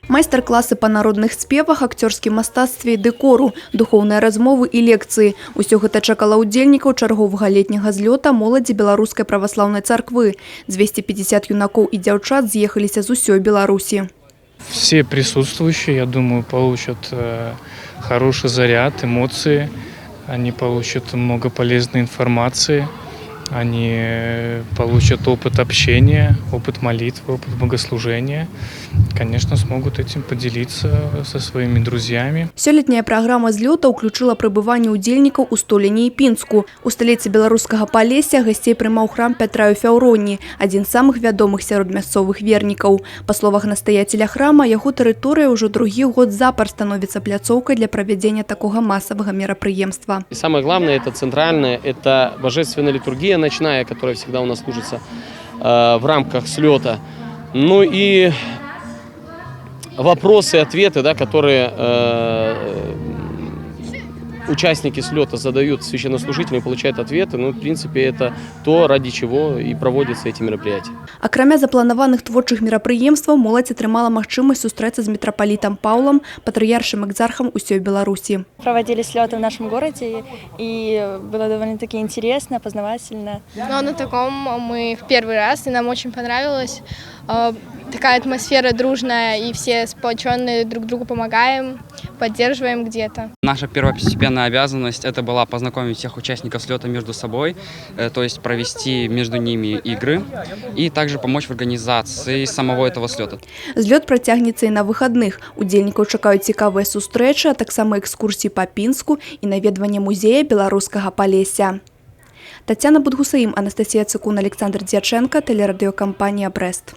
Майстар-класы па народных спевах, акцёрскім мастацтве і дэкору, духоўныя размовы і лекцыі. Усё гэта чакала ўдзельнікаў чарговага летняга злёта моладзі Беларускай праваслаўнай царквы. 250 юнакоў і дзяўчат з'ехаліся з усёй Беларусі. Все присутствующие, я думаю, получат хороший заряд, эмоции. Они получат много полезной информации. Они получат опыт общения, опыт молитвы, опыт богослужения. Конечно, смогут этим поделиться со своими друзьями. Сёлетняя праграма злёта ўключыла прыбыванне ўдзельнікаў у Століне і Пінску. У сталіцы беларускага Палесся гасцей прымаў храм Пятра ў Фяўроні, адзін з самых вядомых сярод мясцовых вернікаў. Па словах настаяцеля храма, яго тэрыторыя ўжо другі год запар становіцца пляцоўкай для правядзення такога масавага мерапрыемства. И самое главное, это центральное, это божественная литургия ночная, которая всегда у нас служится в рамках слета. Ну и вопросы и ответы, да, которые участники слета задают священнослужителям и получают ответы. Ну, в принципе, это то, ради чего и проводятся эти мероприятия. Акрамя запланаваных творчых мерапрыемстваў, моладзь атрымала магчымасць сустрэцца з мітрапалітам Паўлам, патрыяршым экзархам усёй Беларусі. Проводили слеты в нашем городе, и было довольно-таки интересно, познавательно. Но на таком мы в первый раз, и нам очень понравилось. Такая атмосфера дружная, и все сплоченные, друг другу помогаем, поддерживаем где-то. Наша первостепенная обязанность это была познакомить всех участников слета между собой, то есть провести между ними игры и также помочь в организации самого этого слета. Злёт працягнецца і на выхадных. Удзельнікаў чакаюць цікавыя сустрэчы, а таксама экскурсіі па Пінску і наведванне музея беларускага Палесся. Тацяна Будгусаім, Анастасія Цыкун, Александр Дьяченко, телерадиокомпания «Брест».